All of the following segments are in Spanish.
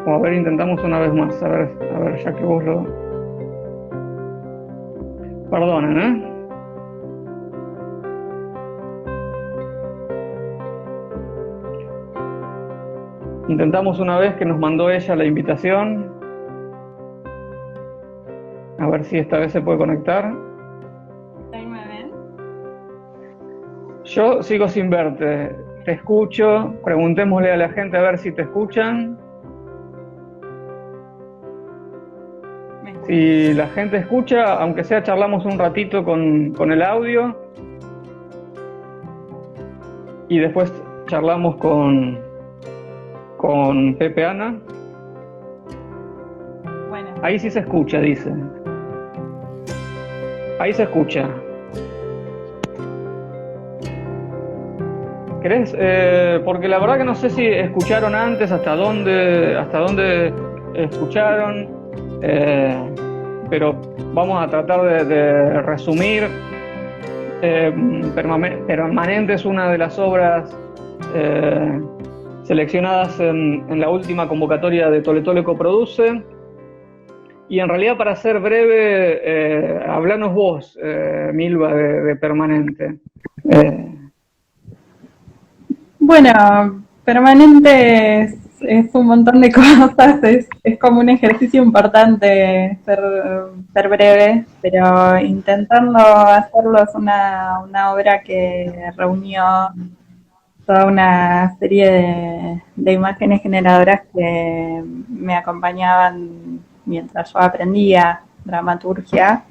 O a ver, intentamos una vez más. A ver, ya que vos lo... Perdonen, ¿eh? Intentamos una vez que nos mandó ella la invitación. A ver si esta vez se puede conectar. ¿Ahí me ven? Yo sigo sin verte. Te escucho. Preguntémosle a la gente a ver si te escuchan. ¿Me escuchan? Si la gente escucha, aunque sea charlamos un ratito con el audio y después charlamos con Pepe Ana. Bueno, Ahí sí se escucha, dice. Ahí se escucha. ¿Querés? Porque la verdad que no sé si escucharon antes, hasta dónde escucharon, eh, pero vamos a tratar de resumir. Permanente es una de las obras eh, seleccionadas en la última convocatoria de Tole Tole Coproduce. Y en realidad, para ser breve, hablanos vos, Milva, de Permanente. Eh, bueno, permanente es un montón de cosas, es como un ejercicio importante ser breve, pero intentando hacerlo es una obra que reunió toda una serie de imágenes generadoras que me acompañaban mientras yo aprendía dramaturgia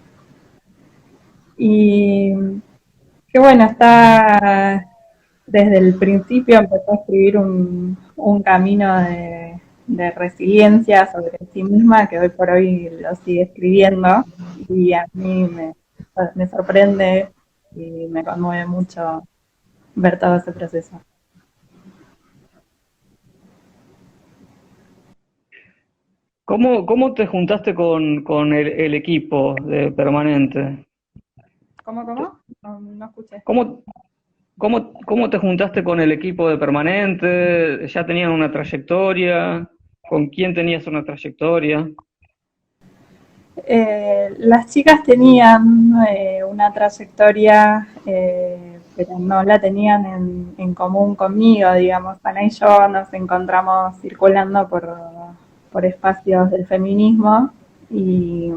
y que bueno, está desde el principio empezó a escribir un camino de resiliencia sobre sí misma que hoy por hoy lo sigue escribiendo y a mí me sorprende y me conmueve mucho ver todo ese proceso. ¿Cómo te juntaste con el equipo de Permanente? ¿Cómo? No, no escuché. ¿Cómo, cómo te juntaste con el equipo de Permanente? ¿Ya tenían una trayectoria? ¿Con quién tenías una trayectoria? Las chicas tenían una trayectoria, pero no la tenían en común conmigo, digamos. Ana y yo nos encontramos circulando por espacios del feminismo y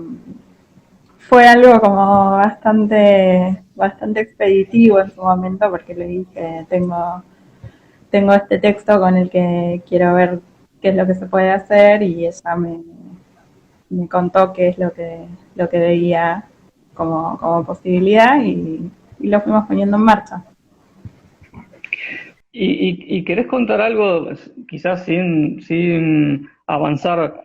fue algo como bastante expeditivo en su momento porque le dije, tengo este texto con el que quiero ver qué es lo que se puede hacer y ella me contó qué es lo que veía como posibilidad y lo fuimos poniendo en marcha. ¿Y querés contar algo, quizás sin avanzar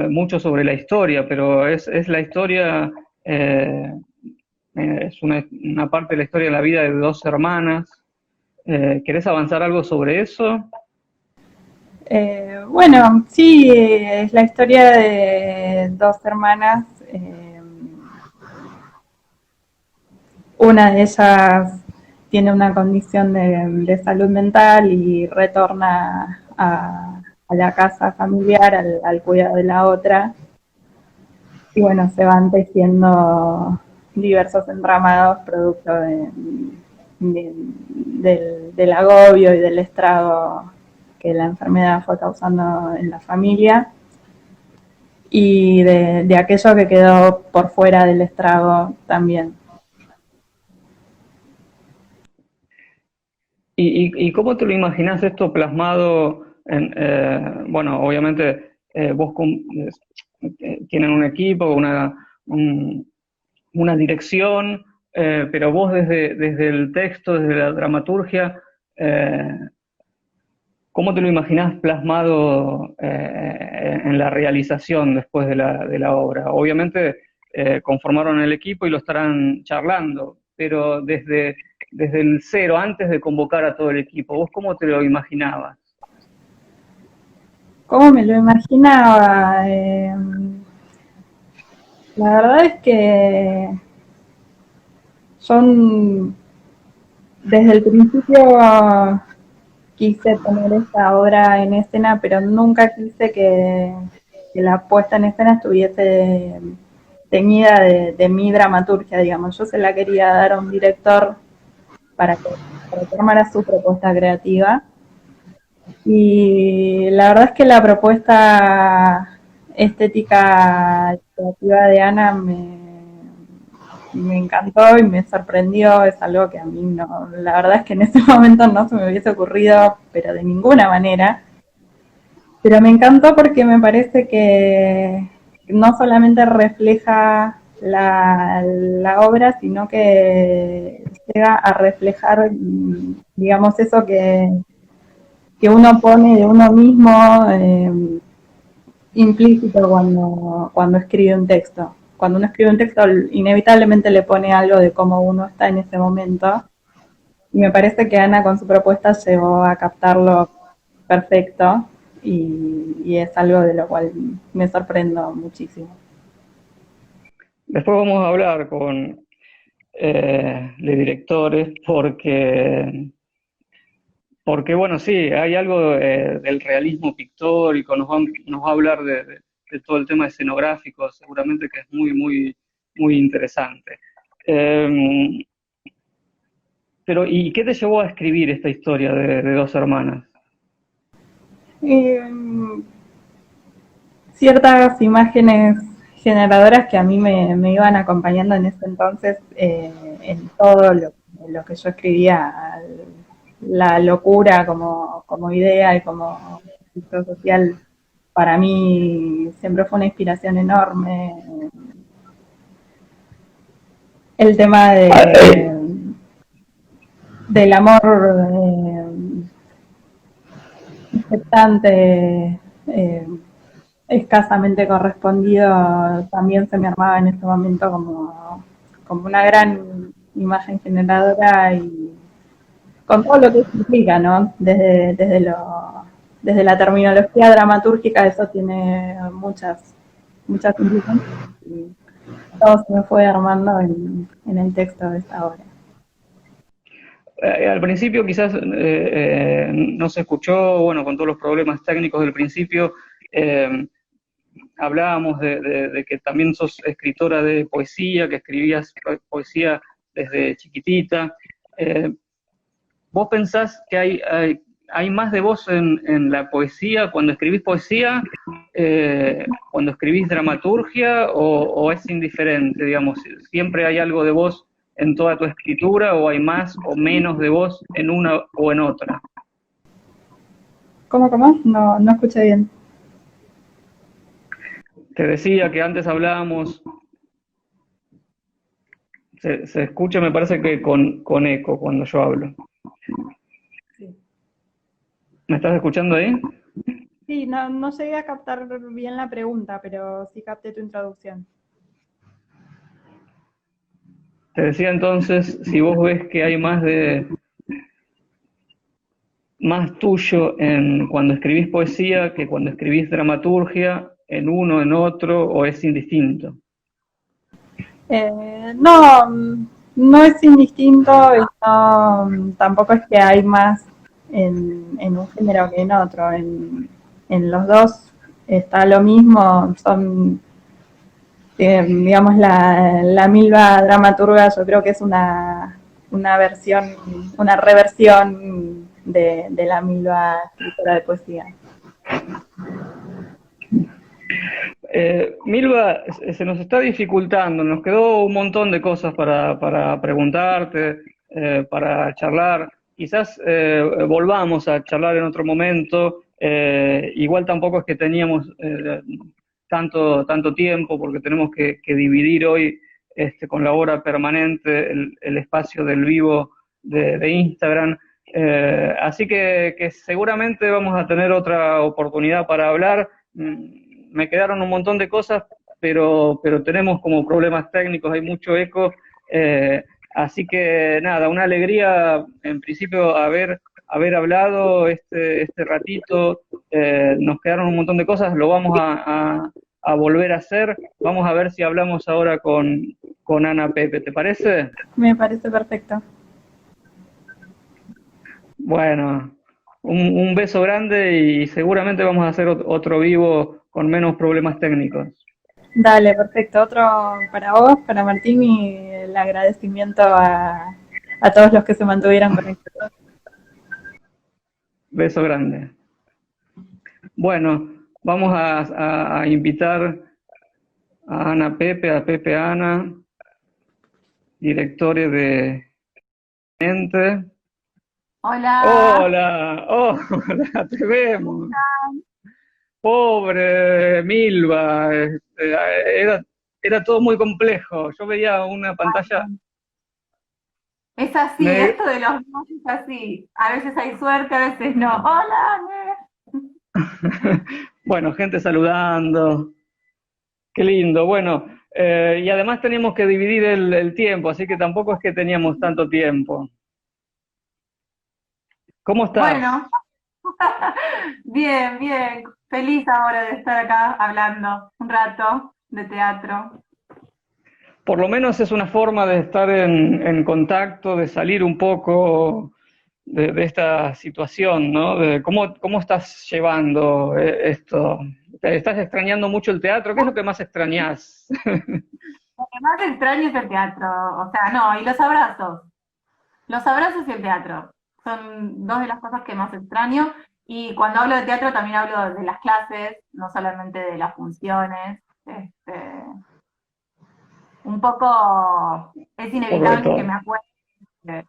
mucho sobre la historia, pero es la historia, es una parte de la historia de la vida de dos hermanas? ¿Querés avanzar algo sobre eso? Bueno, sí, es la historia de dos hermanas. Una de ellas tiene una condición de salud mental y retorna a la casa familiar, al cuidado de la otra. Y bueno, se van tejiendo diversos entramados producto del agobio y del estrago que la enfermedad fue causando en la familia y de aquello que quedó por fuera del estrago también. ¿Y cómo te lo imaginás esto plasmado en, bueno, obviamente tienen un equipo, una dirección, pero vos desde el texto, desde la dramaturgia, eh, ¿cómo te lo imaginás plasmado en la realización después de la obra? Obviamente conformaron el equipo y lo estarán charlando, pero desde el cero, antes de convocar a todo el equipo, ¿vos cómo te lo imaginabas? ¿Cómo me lo imaginaba? La verdad es que son desde el principio quise poner esta obra en escena, pero nunca quise que la puesta en escena estuviese teñida de mi dramaturgia, digamos. Yo se la quería dar a un director para que armara su propuesta creativa. Y la verdad es que la propuesta estética creativa de Ana me encantó y me sorprendió, es algo que a mí no, la verdad es que en ese momento no se me hubiese ocurrido, pero de ninguna manera. Pero me encantó porque me parece que no solamente refleja la obra, sino que llega a reflejar, digamos, eso que uno pone de uno mismo implícito cuando escribe un texto. Cuando uno escribe un texto, inevitablemente le pone algo de cómo uno está en ese momento. Y me parece que Ana con su propuesta llegó a captarlo perfecto y es algo de lo cual me sorprendo muchísimo. Después vamos a hablar con los directores porque, bueno, sí, hay algo del realismo pictórico, nos va a hablar de todo el tema escenográfico, seguramente que es muy, muy, muy interesante. Eh, pero, ¿y qué te llevó a escribir esta historia de dos hermanas? Eh, Ciertas imágenes generadoras que a mí me iban acompañando en ese entonces en todo lo que yo escribía, la locura como idea y como proyecto social para mí siempre fue una inspiración enorme. El tema del amor expectante, escasamente correspondido, también se me armaba en este momento como una gran imagen generadora y con todo lo que eso implica, ¿no? Desde la terminología dramatúrgica eso tiene muchas implicaciones y todo se me fue armando en el texto de esta obra. Al principio quizás no se escuchó, bueno, con todos los problemas técnicos del principio, eh, hablábamos de que también sos escritora de poesía, que escribías poesía desde chiquitita. Eh, ¿Vos pensás que hay más de vos en la poesía cuando escribís poesía, cuando escribís dramaturgia, o es indiferente, digamos? ¿Siempre hay algo de vos en toda tu escritura, o hay más o menos de vos en una o en otra? ¿Cómo? No, no escuché bien. Te decía que antes hablábamos, se escucha, me parece que con eco cuando yo hablo. Sí. ¿Me estás escuchando ahí? Sí, no, no llegué a captar bien la pregunta, pero sí capté tu introducción. Te decía entonces, si vos ves que hay más tuyo en cuando escribís poesía que cuando escribís dramaturgia, en uno, en otro, o es indistinto. No, no es indistinto y no, tampoco es que hay más en un género que en otro. En los dos está lo mismo, son, digamos, la Milva dramaturga, yo creo que es una versión, una reversión de la Milva escritora de poesía. Milva, se nos está dificultando, nos quedó un montón de cosas para preguntarte, para charlar. Quizás volvamos a charlar en otro momento. Igual tampoco es que teníamos tanto tiempo, porque tenemos que dividir hoy con la hora permanente el espacio del vivo de Instagram. Así que seguramente vamos a tener otra oportunidad para hablar. Me quedaron un montón de cosas, pero tenemos como problemas técnicos, hay mucho eco, así que nada, una alegría en principio haber hablado este ratito, nos quedaron un montón de cosas, lo vamos a volver a hacer, vamos a ver si hablamos ahora con Ana Pepe, ¿te parece? Me parece perfecto. Bueno, Un beso grande y seguramente vamos a hacer otro vivo con menos problemas técnicos. Dale, perfecto. Otro para vos, para Martín, y el agradecimiento a todos los que se mantuvieron conectados. Beso grande. Bueno, vamos a invitar a a Pepe Ana, directores de Ente. Hola, Hola, hola, te vemos. Pobre Milva, era todo muy complejo. Yo veía una pantalla. es así, Me, esto de los dos es así. A veces hay suerte, a veces no. Hola, bueno, gente saludando. Qué lindo. Bueno, y además teníamos que dividir el tiempo, así que tampoco es que teníamos tanto tiempo. ¿Cómo estás? bueno, bien, bien. Feliz ahora de estar acá hablando un rato de teatro. Por lo menos es una forma de estar en contacto, de salir un poco de esta situación, ¿no? ¿Cómo estás llevando esto? ¿Estás extrañando mucho el teatro? ¿Qué es lo que más extrañas? Lo que más extraño es el teatro, o sea, no, y los abrazos. Los abrazos y el teatro son dos de las cosas que más extraño. Y cuando hablo de teatro también hablo de las clases, no solamente de las funciones. Un poco es Un poco de inevitable que me todo. acuerde de,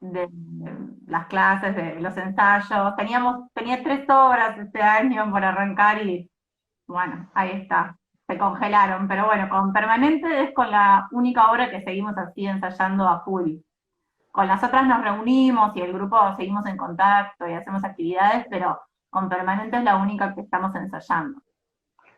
de las clases, de los ensayos. Tenía 3 obras este año por arrancar y bueno, ahí está. Se congelaron, pero bueno, con Permanente es con la única obra que seguimos así ensayando a full. Con las otras nos reunimos y el grupo seguimos en contacto y hacemos actividades, pero con Permanente es la única que estamos ensayando.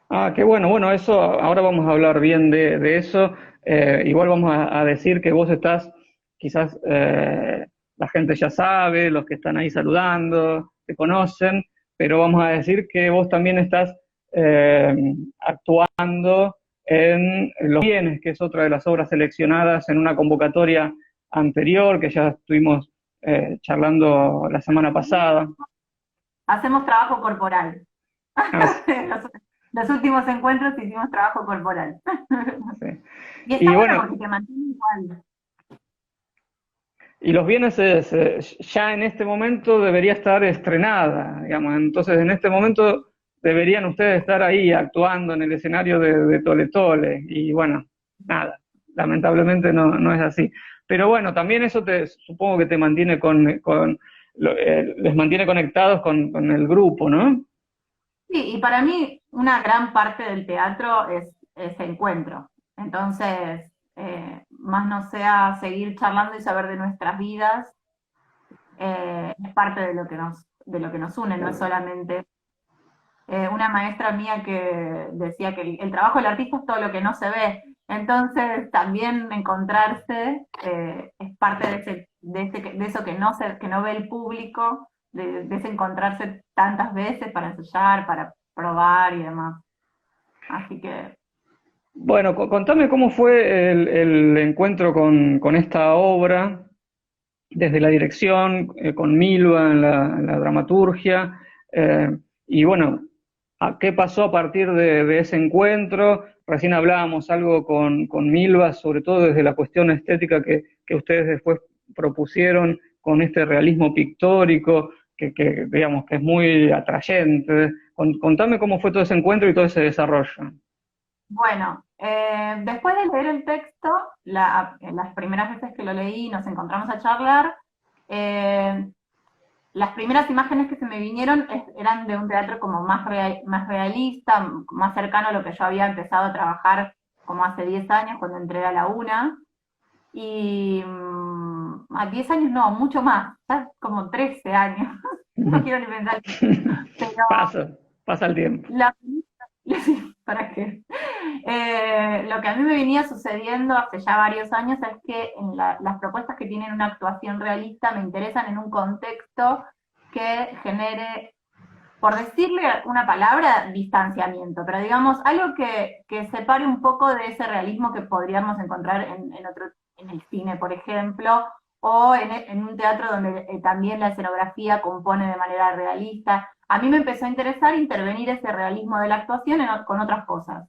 Ah, qué bueno. Bueno, eso, ahora vamos a hablar bien de eso. Igual vamos a decir que vos estás, quizás la gente ya sabe, los que están ahí saludando, te conocen, pero vamos a decir que vos también estás eh, actuando en Los Bienes, que es otra de las obras seleccionadas en una convocatoria anterior, que ya estuvimos charlando la semana pasada. Hacemos trabajo corporal. Ah, los, los últimos encuentros hicimos trabajo corporal. sí. Y está Y bueno bueno, porque te mantiene igual. y Los Bienes ya en este momento debería estar estrenada, digamos. Entonces, en este momento deberían ustedes estar ahí actuando en el escenario de Tole Tole. Y bueno, nada, lamentablemente no es así. Pero bueno, también eso supongo que te mantiene les mantiene conectados con el grupo, ¿no? Sí, y para mí una gran parte del teatro es ese encuentro. Entonces, más no sea seguir charlando y saber de nuestras vidas, es parte de lo que nos une, no es solamente una maestra mía que decía que el trabajo del artista es todo lo que no se ve. Entonces, también encontrarse es parte de eso que no ve el público, de ese encontrarse tantas veces para ensayar, para probar y demás. Así que, Bueno, contame cómo fue el encuentro con esta obra, desde la dirección, con Milva en la dramaturgia, y bueno, ¿qué pasó a partir de ese encuentro? Recién hablábamos algo con Milva, sobre todo desde la cuestión estética que ustedes después propusieron con este realismo pictórico, digamos que es muy atrayente. Contame cómo fue todo ese encuentro y todo ese desarrollo. bueno, después de leer el texto, las primeras veces que lo leí, nos encontramos a charlar. eh, las primeras imágenes que se me vinieron eran de un teatro como más realista, más cercano a lo que yo había empezado a trabajar como hace 10 años cuando entré a la UNA. Y a 10 años no, mucho más, ya como 13 años. No quiero ni pensar. Pero Pasa el tiempo. la, ¿para qué? Lo que a mí me venía sucediendo hace ya varios años es que las propuestas que tienen una actuación realista me interesan en un contexto que genere, por decirle una palabra, distanciamiento, pero digamos algo que separe un poco de ese realismo que podríamos encontrar en el cine, por ejemplo, o en un teatro donde también la escenografía compone de manera realista. A mí me empezó a interesar intervenir ese realismo de la actuación con otras cosas.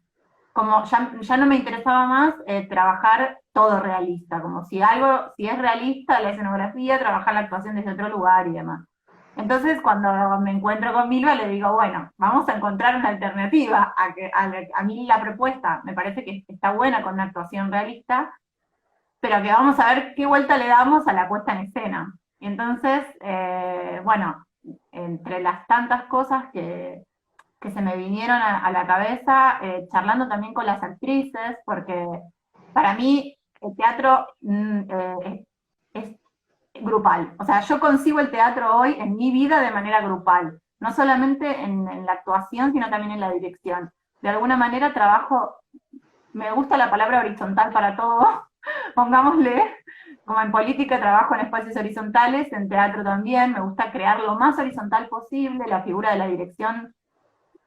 Como ya no me interesaba más trabajar todo realista, como si es realista la escenografía, trabajar la actuación desde otro lugar y demás. Entonces, cuando me encuentro con Milva, le digo, bueno, vamos a encontrar una alternativa a mí la propuesta me parece que está buena con una actuación realista, pero que vamos a ver qué vuelta le damos a la puesta en escena. Y entonces, bueno, entre las tantas cosas que se me vinieron a la cabeza, charlando también con las actrices, porque para mí el teatro es grupal. O sea, yo concibo el teatro hoy en mi vida de manera grupal, no solamente en la actuación, sino también en la dirección. De alguna manera trabajo, me gusta la palabra horizontal para todo, pongámosle, como en política trabajo en espacios horizontales, en teatro también, me gusta crear lo más horizontal posible, la figura de la dirección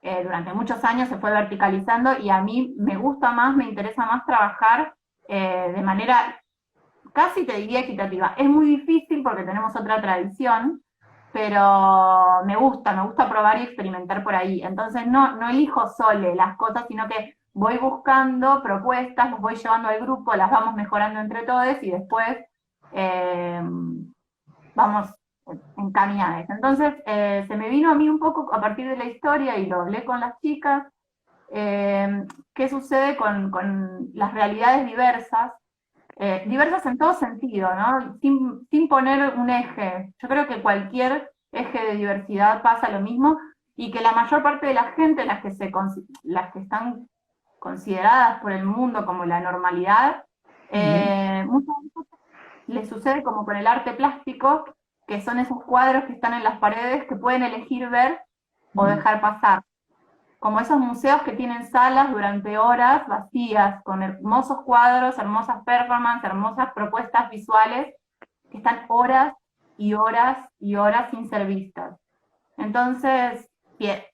durante muchos años se fue verticalizando y a mí me gusta más, me interesa más trabajar de manera casi te diría equitativa. Es muy difícil porque tenemos otra tradición, pero me gusta probar y experimentar por ahí. Entonces no elijo solo las cosas, sino que voy buscando propuestas, las voy llevando al grupo, las vamos mejorando entre todos y después vamos encaminadas. Entonces se me vino a mí un poco a partir de la historia y lo hablé con las chicas, qué sucede con las realidades diversas, diversas en todo sentido, ¿no? Sin poner un eje. Yo creo que cualquier eje de diversidad pasa lo mismo y que la mayor parte de la gente, las que están consideradas por el mundo como la normalidad, muchas veces les sucede como con el arte plástico, que son esos cuadros que están en las paredes que pueden elegir ver o dejar pasar. Como esos museos que tienen salas durante horas vacías, con hermosos cuadros, hermosas performances, hermosas propuestas visuales, que están horas y horas y horas sin ser vistas. Entonces,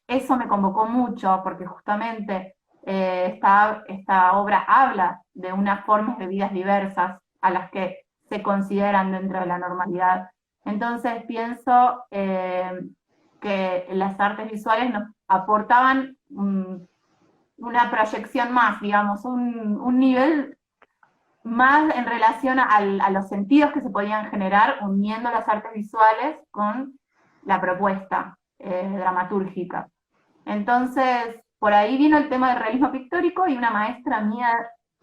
eso me convocó mucho, porque justamente esta obra habla de unas formas de vidas diversas a las que se consideran dentro de la normalidad. Entonces pienso que las artes visuales nos aportaban una proyección más, digamos, un nivel más en relación a los sentidos que se podían generar uniendo las artes visuales con la propuesta dramatúrgica. Entonces, por ahí vino el tema del realismo pictórico y una maestra mía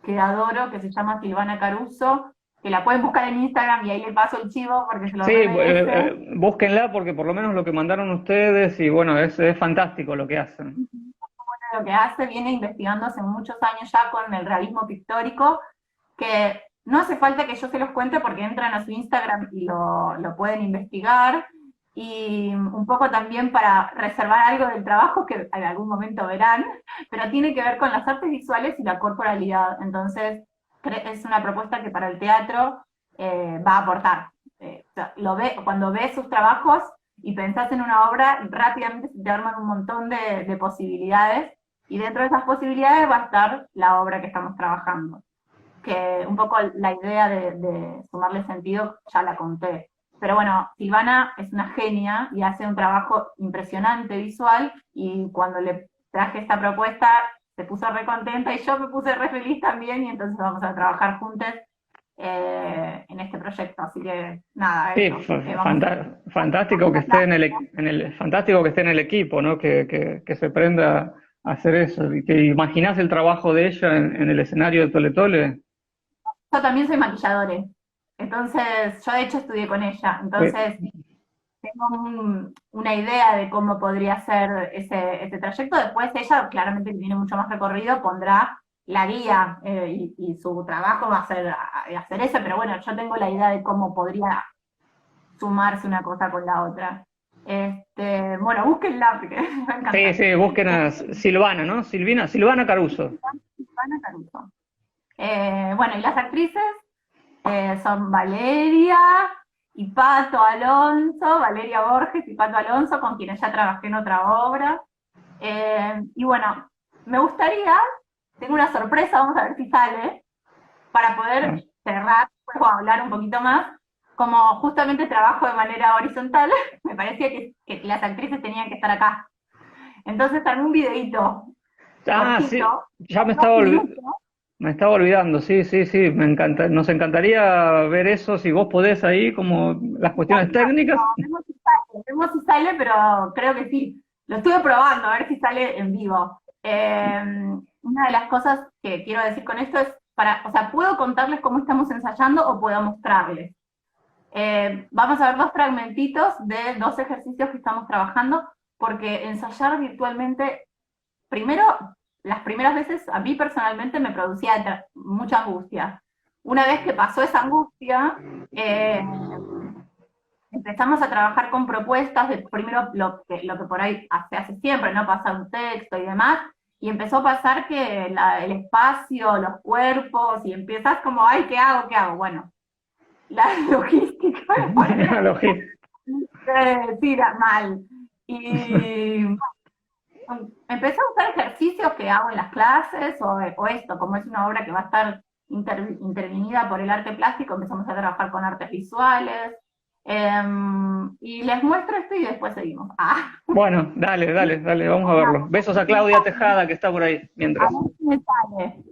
que adoro, que se llama Silvana Caruso, que la pueden buscar en Instagram y ahí le paso el chivo porque se lo Sí, merece. búsquenla porque por lo menos lo que mandaron ustedes y bueno, es fantástico lo que hacen. Lo que hace, viene investigando hace muchos años ya con el realismo pictórico, que no hace falta que yo se los cuente porque entran a su Instagram y lo pueden investigar, y un poco también para reservar algo del trabajo que en algún momento verán, pero tiene que ver con las artes visuales y la corporalidad. Entonces, es una propuesta que para el teatro va a aportar. O sea, cuando ves sus trabajos y pensás en una obra, rápidamente se te arman un montón de posibilidades, y dentro de esas posibilidades va a estar la obra que estamos trabajando. Que un poco la idea de sumarle sentido ya la conté. Pero bueno, Silvana es una genia y hace un trabajo impresionante visual, y cuando le traje esta propuesta se puso re contenta y yo me puse re feliz también, y entonces vamos a trabajar juntos en este proyecto. Así que nada, Sí, eso. fantástico que esté fantástico que esté en el equipo, ¿no? Que se prenda a hacer eso. ¿Y te imaginas el trabajo de ella en el escenario de Tole Tole? Yo también soy maquilladora, entonces yo de hecho estudié con ella, Eh, entonces tengo una idea de cómo podría ser ese trayecto. Después ella, claramente que tiene mucho más recorrido, pondrá la guía y su trabajo va a ser hacer eso, pero bueno, yo tengo la idea de cómo podría sumarse una cosa con la otra. Bueno, búsquenla porque me va a Sí, encantar. sí, busquen a Silvana, ¿no? Silvana Caruso. Ana Caruso. Bueno, y las actrices son Valeria y Pato Alonso, Valeria Borges y Pato Alonso, con quienes ya trabajé en otra obra. Y bueno, me gustaría, tengo una sorpresa, vamos a ver si sale, para Ah, poder cerrar, después vamos a hablar un poquito más, como justamente trabajo de manera horizontal, me parecía que las actrices tenían que estar acá. Entonces armé un videíto Ah, sí, cortito, ya me 2 estaba, minutos. me estaba olvidando, sí, sí, sí, me encanta, nos encantaría ver eso, si vos podés ahí, como las cuestiones técnicas. Vemos si sale, pero creo que sí. Lo estuve probando, a ver si sale en vivo. Una de las cosas que quiero decir con esto es, o sea, puedo contarles cómo estamos ensayando o puedo mostrarles. Vamos a ver 2 fragmentitos de 2 ejercicios que estamos trabajando, porque ensayar virtualmente, primero, las primeras veces a mí personalmente me producía mucha angustia. Una vez que pasó esa angustia, empezamos a trabajar con propuestas de primero lo que por ahí se hace siempre, ¿no? Pasar un texto y demás, y empezó a pasar que el espacio, los cuerpos, y empiezas como, ay, ¿qué hago? ¿Qué hago? Bueno, la logística me pone tira mal. Y empecé a usar ejercicios que hago en las clases, o esto, como es una obra que va a estar intervenida por el arte plástico, empezamos a trabajar con artes visuales, y les muestro esto y después seguimos. Bueno, dale, dale, dale, vamos a verlo. Besos a Claudia Tejada, que está por ahí, A mientras. ver si me sale.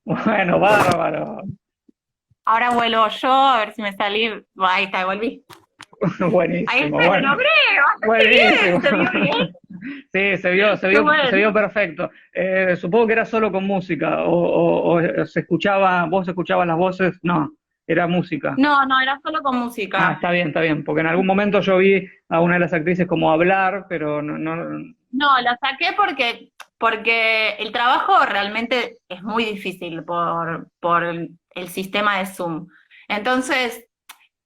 Bueno, bárbaro. Ahora vuelvo yo, a ver si me salí. Ahí está, volví. Ahí Buenísimo, está, lo bueno. logré, bastante Buenísimo. bien, se vio bien. Sí, Qué bueno. se vio perfecto. Supongo que era solo con música, o se escuchaba, vos escuchabas las voces, no, era música. No, no, era solo con Ah, música. está bien, porque en algún momento yo vi a una de las actrices como hablar, pero no. No, la saqué porque el trabajo realmente es muy difícil por el sistema de Zoom. Entonces,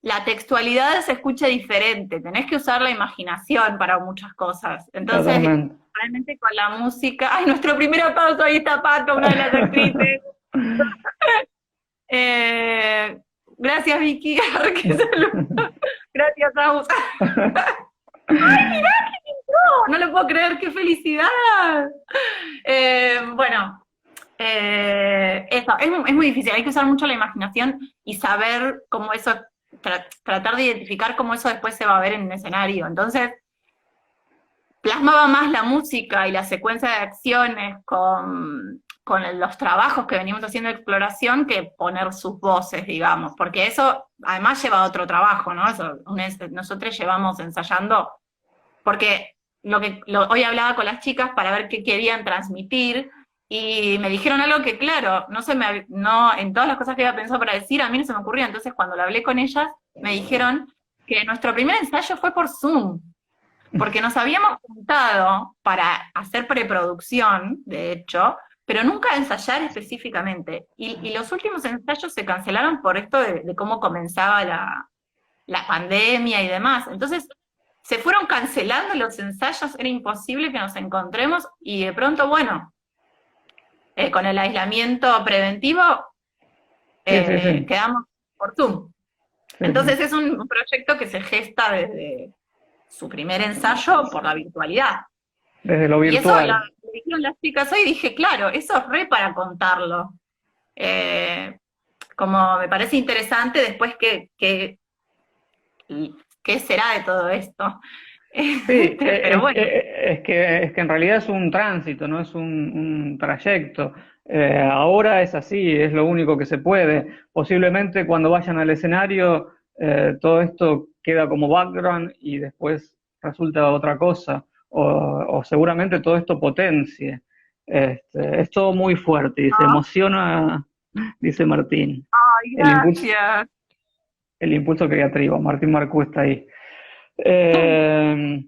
la textualidad se escucha diferente, tenés que usar la imaginación para muchas cosas. Entonces, Totalmente. realmente con la música, ¡ay, nuestro primer aplauso! Ahí está Pato, una de las actrices. Gracias, Vicky. Gracias, Aus. No lo puedo creer, qué felicidad. Bueno, eso, es muy difícil, hay que usar mucho la imaginación y saber cómo eso, tratar de identificar cómo eso después se va a ver en un escenario. Entonces, plasmaba más la música y la secuencia de acciones con los trabajos que venimos haciendo de exploración que poner sus voces, digamos, porque eso además lleva a otro trabajo, ¿no? Nosotros llevamos ensayando, porque hoy hablaba con las chicas para ver qué querían transmitir, y me dijeron algo que, claro, no, en todas las cosas que había pensado para decir, a mí no se me ocurría. Entonces, cuando lo hablé con ellas, me dijeron que nuestro primer ensayo fue por Zoom, porque nos habíamos juntado para hacer preproducción, de hecho, pero nunca ensayar específicamente. Y los últimos ensayos se cancelaron por esto de cómo comenzaba la pandemia y demás. Entonces, se fueron cancelando los ensayos, era imposible que nos encontremos, y de pronto, bueno, con el aislamiento preventivo, Sí, sí, sí. quedamos por Zoom. Sí, sí. Entonces es un proyecto que se gesta desde su primer ensayo por la virtualidad. Desde lo Y eso virtual. lo dijeron las chicas hoy, y dije, claro, eso es re para contarlo. Eh, Como me parece interesante después qué será de todo esto. Sí, Pero bueno. es que en realidad es un tránsito, no es un trayecto. Ahora es así, es lo único que se puede. Posiblemente cuando vayan al escenario, todo esto queda como background y después resulta otra cosa. O seguramente todo esto potencie. Es todo muy fuerte y se emociona, dice Martín. Ay, El impulso, gracias. el impulso creativo. Martín Marcú está ahí. Eh,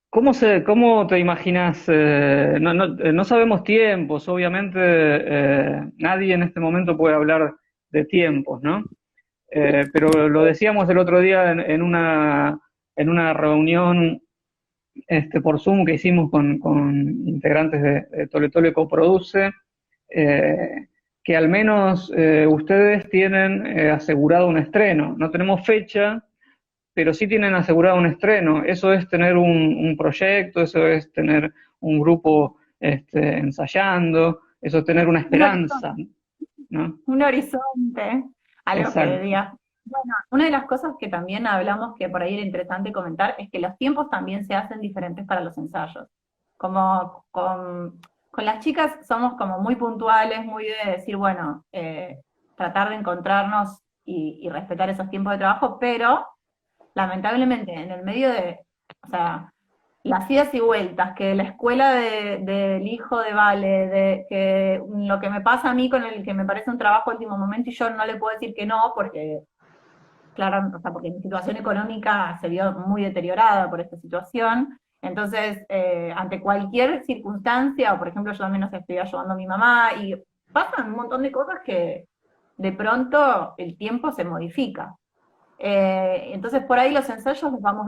cómo te imaginas? No sabemos tiempos, obviamente nadie en este momento puede hablar de tiempos, ¿no? Pero lo decíamos el otro día en una reunión por Zoom que hicimos con integrantes de Tole Tole Coproduce, eh, que al menos ustedes tienen asegurado un estreno. No tenemos fecha, pero sí tienen asegurado un estreno. Eso es tener un proyecto, eso es tener un grupo ensayando, eso es tener una Un horizonte, esperanza, ¿no? un horizonte, algo que Exacto. diga. Bueno, una de las cosas que también hablamos que por ahí era interesante comentar es que los tiempos también se hacen diferentes para los ensayos. Como con las chicas somos como muy puntuales, muy de decir, bueno, tratar de encontrarnos y respetar esos tiempos de trabajo, pero lamentablemente en el medio o sea, las idas y vueltas, que la escuela del hijo de Vale, de que lo que me pasa a mí con el que me parece un trabajo de último momento y yo no le puedo decir que no, porque, claro, o sea, porque mi situación económica se vio muy deteriorada por esta situación. Entonces, ante cualquier circunstancia, o por ejemplo, yo también nos estoy ayudando a mi mamá, y pasan un montón de cosas que de pronto el tiempo se modifica. Entonces por ahí los ensayos los vamos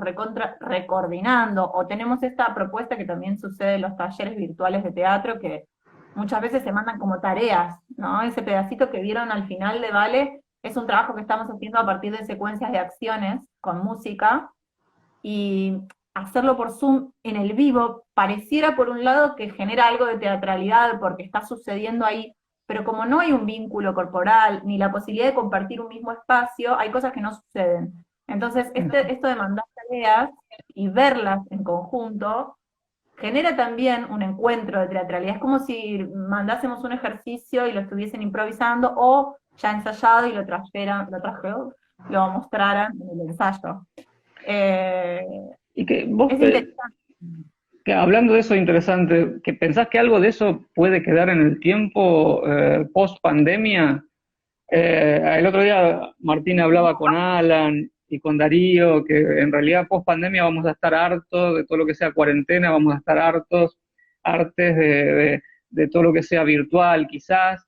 recoordinando, o tenemos esta propuesta que también sucede en los talleres virtuales de teatro, que muchas veces se mandan como tareas, ¿no? Ese pedacito que vieron al final de Vale es un trabajo que estamos haciendo a partir de secuencias de acciones con música, y hacerlo por Zoom en el vivo pareciera por un lado que genera algo de teatralidad porque está sucediendo ahí, pero como no hay un vínculo corporal ni la posibilidad de compartir un mismo espacio, hay cosas que no suceden. Entonces, esto de mandar tareas y verlas en conjunto genera también un encuentro de teatralidad. Es como si mandásemos un ejercicio y lo estuviesen improvisando, o ya ensayado y lo mostraran en el ensayo. Eh, Y que vos, es interesante. que hablando de eso interesante, que pensás que algo de eso puede quedar en el tiempo post pandemia. El otro día Martín hablaba con Alan y con Darío, que en realidad post pandemia vamos a estar hartos de todo lo que sea cuarentena, vamos a estar hartes de todo lo que sea virtual quizás,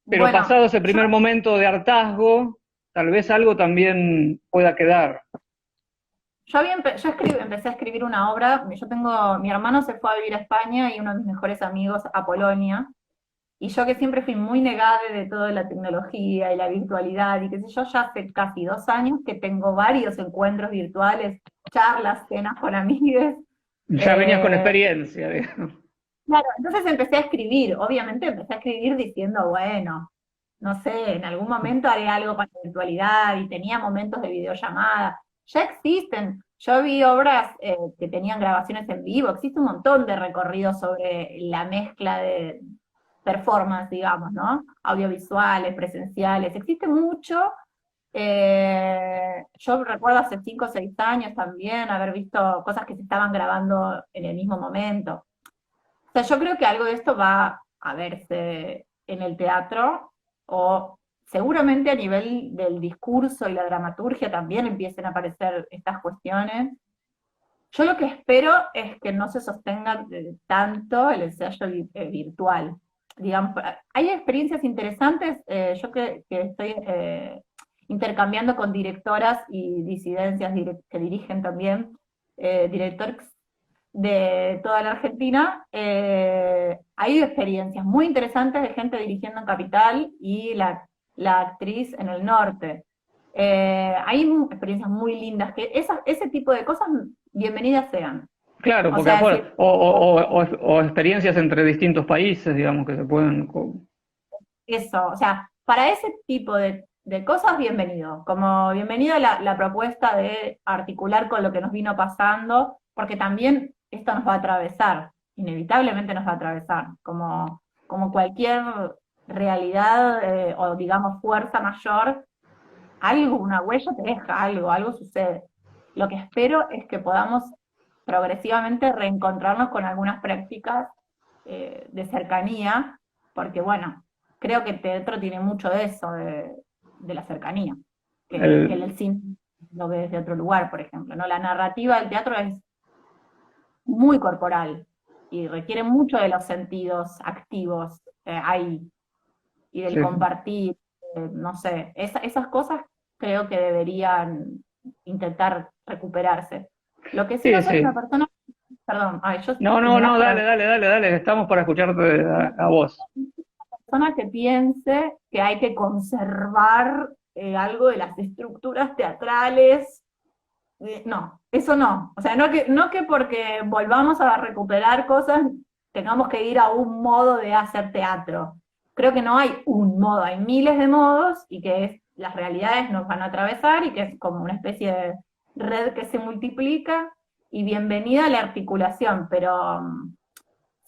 pero Bueno, pasado ese primer momento de hartazgo, tal vez algo también pueda quedar. empecé a escribir una obra. Mi hermano se fue a vivir a España y uno de mis mejores amigos a Polonia. Y yo, que siempre fui muy negada de toda la tecnología y la virtualidad y qué sé yo, ya hace casi 2 años que tengo varios encuentros virtuales, charlas, cenas con amigues. Ya venías con Eh, experiencia, digamos. claro, entonces empecé a escribir. Obviamente empecé a escribir diciendo, bueno, no sé, en algún momento haré algo con la virtualidad, y tenía momentos de videollamada. Ya existen. Yo vi obras que tenían grabaciones en vivo, existe un montón de recorridos sobre la mezcla de performance, digamos, ¿no? Audiovisuales, presenciales, existe mucho. Yo recuerdo hace 5 o 6 años también haber visto cosas que se estaban grabando en el mismo momento. O sea, yo creo que algo de esto va a verse en el teatro, o seguramente a nivel del discurso y la dramaturgia también empiecen a aparecer estas cuestiones. Yo lo que espero es que no se sostenga tanto el ensayo virtual. Digamos, hay experiencias interesantes, yo que estoy intercambiando con directoras y disidencias que dirigen también, directores de toda la Argentina, hay experiencias muy interesantes de gente dirigiendo en Capital y la actriz en el norte. Hay experiencias muy lindas, que ese tipo de cosas bienvenidas sean. Claro, O porque sea, decir, o experiencias entre distintos países, digamos, que se pueden... eso, o sea, para ese tipo de cosas, bienvenido. Como bienvenido la propuesta de articular con lo que nos vino pasando, porque también esto nos va a atravesar, inevitablemente nos va a atravesar, como cualquier realidad o digamos fuerza mayor, algo, una huella te deja, algo sucede. Lo que espero es que podamos progresivamente reencontrarnos con algunas prácticas de cercanía, porque bueno, creo que el teatro tiene mucho de eso, de la cercanía, que El, el cine lo ve desde otro lugar, por ejemplo, ¿no? La narrativa del teatro es muy corporal y requiere mucho de los sentidos activos ahí, y del sí, compartir, no sé, esas cosas creo que deberían intentar recuperarse. Lo que sí sí, no soy una sí. persona, perdón, ay, yo, No, si no, me das no, para dale, dale, dale, dale, estamos para escucharte a vos. persona que piense que hay que conservar algo de las estructuras teatrales. No, eso no. O sea, no que porque volvamos a recuperar cosas tengamos que ir a un modo de hacer teatro. Creo que no hay un modo, hay miles de modos y que las realidades nos van a atravesar y que es como una especie de red que se multiplica, y bienvenida a la articulación, pero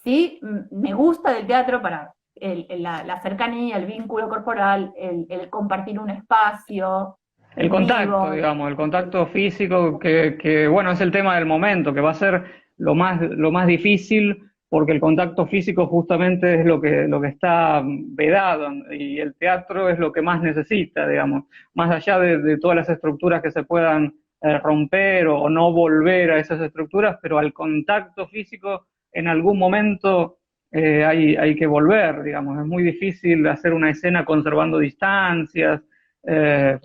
sí, me gusta del teatro para la cercanía, el vínculo corporal, el compartir un espacio El en contacto, vivo. digamos, el contacto físico que, bueno, es el tema del momento, que va a ser lo más difícil, porque el contacto físico justamente es lo que está vedado, y el teatro es lo que más necesita, digamos, más allá de todas las estructuras que se puedan romper o no volver a esas estructuras, pero al contacto físico en algún momento hay que volver, digamos, es muy difícil hacer una escena conservando distancias, eh,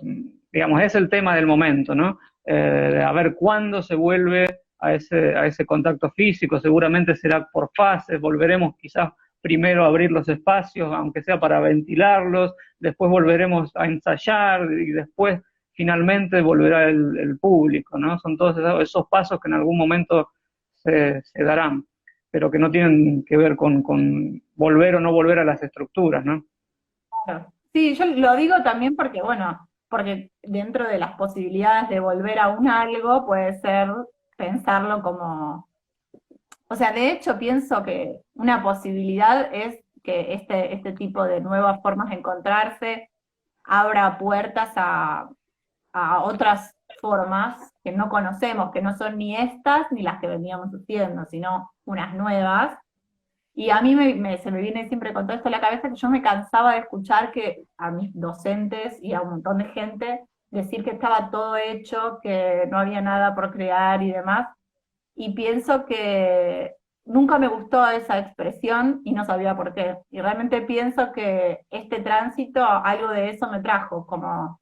digamos, es el tema del momento, ¿no? A ver cuándo se vuelve a ese contacto físico, seguramente será por fases, volveremos quizás primero a abrir los espacios, aunque sea para ventilarlos, después volveremos a ensayar y después finalmente volverá el público, ¿no? Son todos esos pasos que en algún momento se darán, pero que no tienen que ver con volver o no volver a las estructuras, ¿no? Claro. Sí, yo lo digo también porque, bueno, porque dentro de las posibilidades de volver a un algo puede ser pensarlo como, o sea, de hecho pienso que una posibilidad es que este tipo de nuevas formas de encontrarse abra puertas a otras formas que no conocemos, que no son ni estas ni las que veníamos haciendo, sino unas nuevas. Y a mí se me viene siempre con todo esto a la cabeza que yo me cansaba de escuchar que a mis docentes y a un montón de gente decir que estaba todo hecho, que no había nada por crear y demás. Y pienso que nunca me gustó esa expresión y no sabía por qué. Y realmente pienso que este tránsito, algo de eso me trajo, como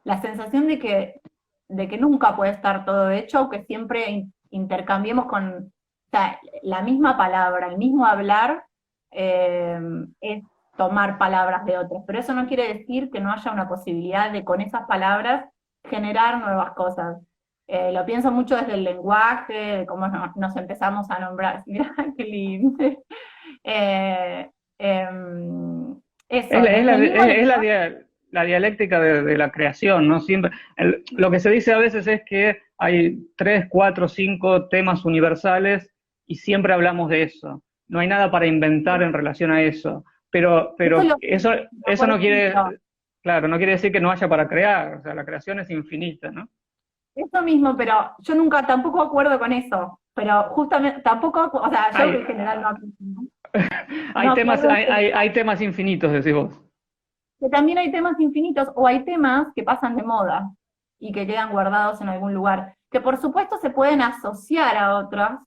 la sensación de que nunca puede estar todo hecho, que siempre intercambiemos o sea, la misma palabra, el mismo hablar, es tomar palabras de otros, pero eso no quiere decir que no haya una posibilidad de con esas palabras generar nuevas cosas. Lo pienso mucho desde el lenguaje, de cómo nos empezamos a nombrar. Mirá, qué lindo. Eh, em, eso, Es desde el mismo es lenguaje. la dialéctica de la creación, ¿no? Siempre, lo que se dice a veces es que hay 3, 4, 5 temas universales y siempre hablamos de eso. No hay nada para inventar en relación a eso. Eso es Pero lo eso por no ejemplo, quiere, claro, no quiere decir que no haya para crear. O sea, la creación es infinita, ¿no? eso mismo, pero yo nunca tampoco acuerdo con eso. Pero justamente, tampoco, o sea, yo Hay, en general no acuerdo hay temas infinitos, decís vos. que también hay temas infinitos o hay temas que pasan de moda y que quedan guardados en algún lugar, que por supuesto se pueden asociar a otras,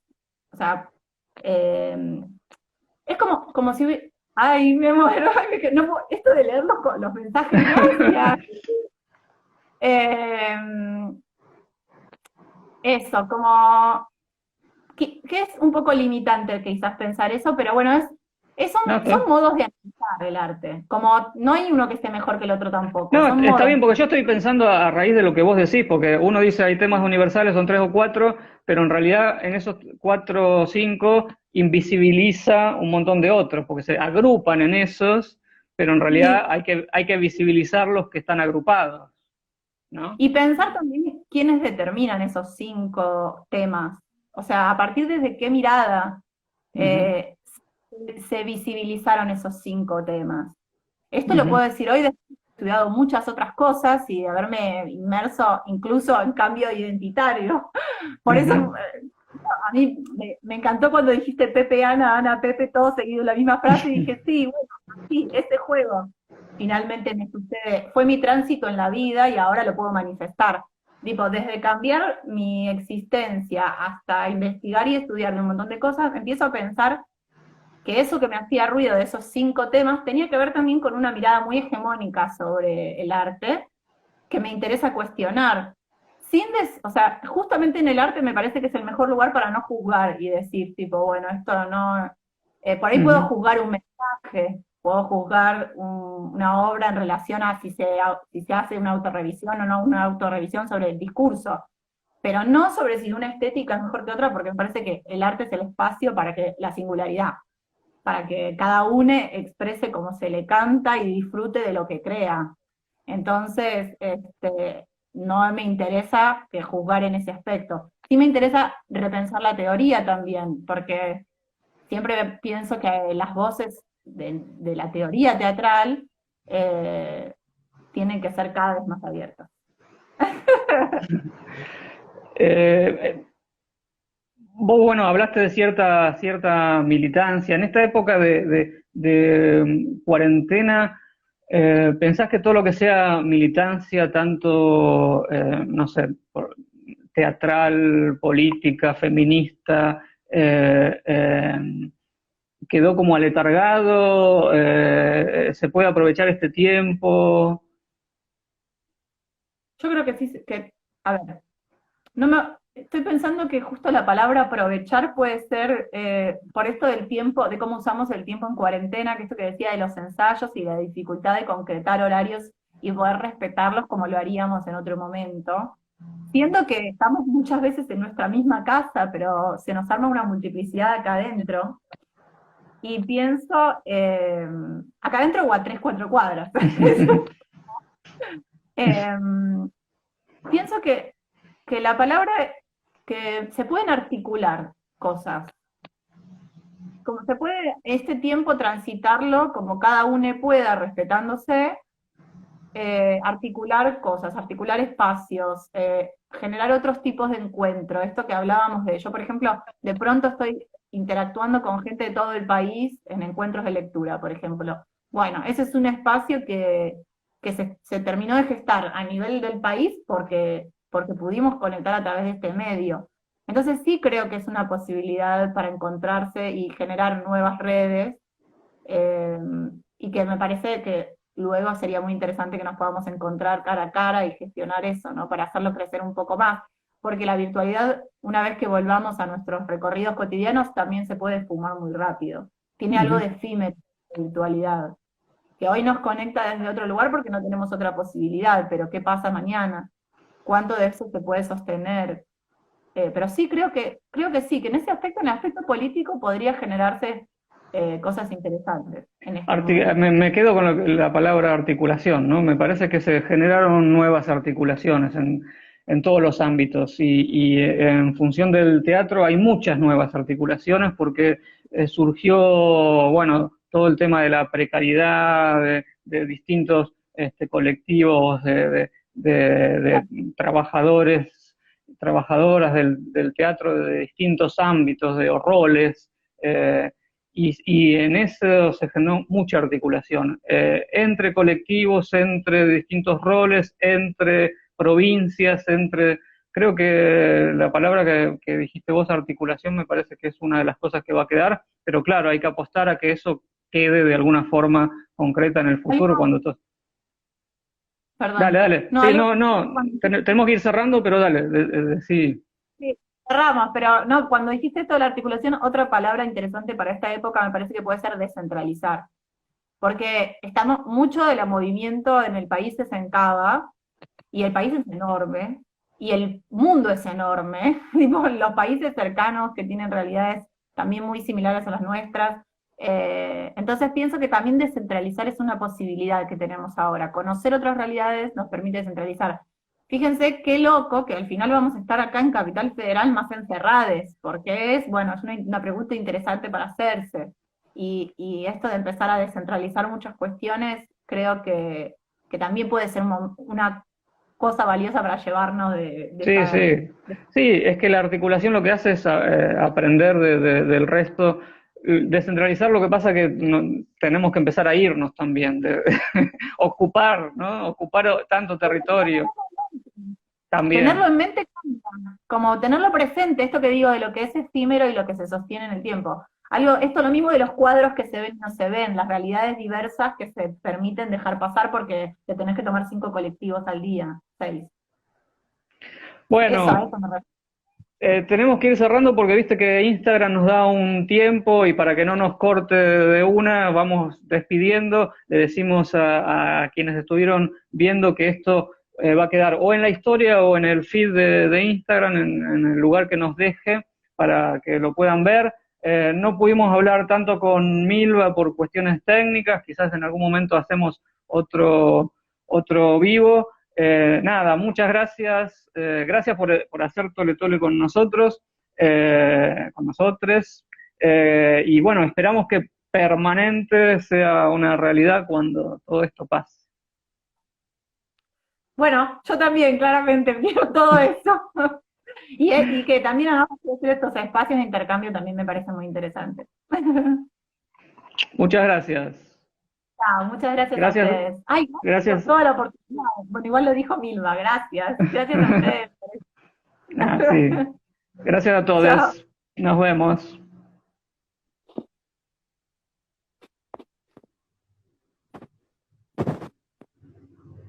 o sea, eh, es como si, ay, me muero, ay, no esto de leer los mensajes, gracias. Eh, eso, como que es un poco limitante quizás pensar eso, pero bueno, No, son modos de analizar el arte. Como no hay uno que esté mejor que el otro tampoco, no, son está modos. bien, porque yo estoy pensando a raíz de lo que vos decís, porque uno dice hay temas universales, son 3 o 4, pero en realidad en esos 4 o 5 invisibiliza un montón de otros, porque se agrupan en esos, pero en realidad Sí, hay que visibilizar los que están agrupados, ¿no? y pensar también quiénes determinan esos 5 temas. O sea, a partir de qué mirada Ujú, eh, se visibilizaron esos 5 temas. Esto lo ujú, puedo decir hoy después de haber estudiado muchas otras cosas y de haberme inmerso incluso en cambio identitario. Por eso ujú. a mí me encantó cuando dijiste Pepe, Ana, Ana, Pepe, todo seguido en la misma frase y dije, sí, bueno, sí, ese juego. Finalmente me sucede, fue mi tránsito en la vida y ahora lo puedo manifestar. Tipo, desde cambiar mi existencia hasta investigar y estudiar un montón de cosas, empiezo a pensar que eso que me hacía ruido de esos 5 temas tenía que ver también con una mirada muy hegemónica sobre el arte, que me interesa cuestionar. O sea, justamente en el arte me parece que es el mejor lugar para no juzgar y decir, tipo, bueno, esto no. Por ahí puedo Ujú. juzgar un mensaje, puedo juzgar una obra en relación a si se hace una autorrevisión o no una autorrevisión sobre el discurso, pero no sobre si una estética es mejor que otra, porque me parece que el arte es el espacio para que la singularidad, para que cada uno exprese como se le canta y disfrute de lo que crea. Entonces, no me interesa que juzgar en ese aspecto. Sí me interesa repensar la teoría también, porque siempre pienso que las voces de la teoría teatral tienen que ser cada vez más abiertas. Eh, Vos, bueno, hablaste de cierta militancia. En esta época de cuarentena, ¿pensás que todo lo que sea militancia, tanto, no sé, teatral, política, feminista, quedó como aletargado? ¿Se puede aprovechar este tiempo? Yo creo que sí, a ver, no me, estoy pensando que justo la palabra aprovechar puede ser por esto del tiempo, de cómo usamos el tiempo en cuarentena, que esto que decía de los ensayos y la dificultad de concretar horarios y poder respetarlos como lo haríamos en otro momento. Siendo que estamos muchas veces en nuestra misma casa, pero se nos arma una multiplicidad acá adentro. Y pienso, acá adentro o a 3, 4 cuadras. Em, pienso que la palabra, que se pueden articular cosas, como se puede este tiempo transitarlo como cada uno pueda, respetándose, articular cosas, articular espacios, generar otros tipos de encuentro. Esto que hablábamos de, yo por ejemplo, de pronto estoy interactuando con gente de todo el país en encuentros de lectura, por ejemplo. Bueno, ese es un espacio que se terminó de gestar a nivel del país porque pudimos conectar a través de este medio. Entonces sí creo que es una posibilidad para encontrarse y generar nuevas redes, eh, y que me parece que luego sería muy interesante que nos podamos encontrar cara a cara y gestionar eso, ¿no? Para hacerlo crecer un poco más, porque la virtualidad, una vez que volvamos a nuestros recorridos cotidianos, también se puede esfumar muy rápido. Tiene algo Ujú. de efímero la virtualidad, que hoy nos conecta desde otro lugar porque no tenemos otra posibilidad, pero ¿qué pasa mañana? ¿Cuánto de eso se puede sostener? Pero sí creo que sí, que en ese aspecto, en el aspecto político, podría generarse cosas interesantes en este momento. Me quedo con la palabra articulación, ¿no? Me parece que se generaron nuevas articulaciones en todos los ámbitos y en función del teatro hay muchas nuevas articulaciones porque surgió, bueno, todo el tema de la precariedad, de distintos colectivos de trabajadores, trabajadoras del teatro de distintos ámbitos, de roles. Y en eso se generó mucha articulación entre colectivos, entre distintos roles, entre provincias, creo que la palabra que dijiste vos, articulación, me parece que es una de las cosas que va a quedar, pero claro, hay que apostar a que eso quede de alguna forma concreta en el futuro cuando todo... Perdón. Dale, dale. No, Sí, no, tenemos que ir cerrando, pero dale, sí. Sí, cerramos, pero no, cuando dijiste esto de la articulación, otra palabra interesante para esta época me parece que puede ser descentralizar, porque estamos, mucho del movimiento en el país es en Cava, y el país es enorme, y el mundo es enorme, digo, los países cercanos que tienen realidades también muy similares a las nuestras, entonces pienso que también descentralizar es una posibilidad que tenemos ahora, conocer otras realidades nos permite descentralizar. Fíjense qué loco que al final vamos a estar acá en Capital Federal más encerrades, porque es, bueno, es una pregunta interesante para hacerse. Y esto de empezar a descentralizar muchas cuestiones, creo que también puede ser una cosa valiosa para llevarnos de Sí, esta... sí. Sí, es que la articulación lo que hace es aprender del resto. Descentralizar lo que pasa que tenemos que empezar a irnos también, ocupar, ¿no? Ocupar tanto territorio Tenerlo también. en mente como tenerlo presente, esto que digo de lo que es efímero y lo que se sostiene en el tiempo. Algo, esto lo mismo de los cuadros que se ven y no se ven, las realidades diversas que se permiten dejar pasar porque te tenés que tomar 5 colectivos al día, 6. Eso, a Bueno, eso me refiero. tenemos que ir cerrando porque viste que Instagram nos da un tiempo y para que no nos corte de una, vamos despidiendo. Le decimos a quienes estuvieron viendo que esto va a quedar o en la historia o en el feed de Instagram, en el lugar que nos deje para que lo puedan ver. No pudimos hablar tanto con Milva por cuestiones técnicas, quizás en algún momento hacemos otro vivo. Nada, muchas gracias. Gracias por hacer Tole Tole con nosotros, con nosotros. Y bueno, esperamos que permanente sea una realidad cuando todo esto pase. Bueno, yo también, claramente, quiero todo eso. Y que también hagamos crecer estos espacios de intercambio también me parece muy interesante. Muchas gracias. Chao, muchas gracias a Gracias, ustedes. Ay, gracias por gracias. toda la oportunidad. Bueno, igual lo dijo Milva, gracias. Gracias a ustedes. Ah, sí. Gracias a Chao. todos. Nos vemos.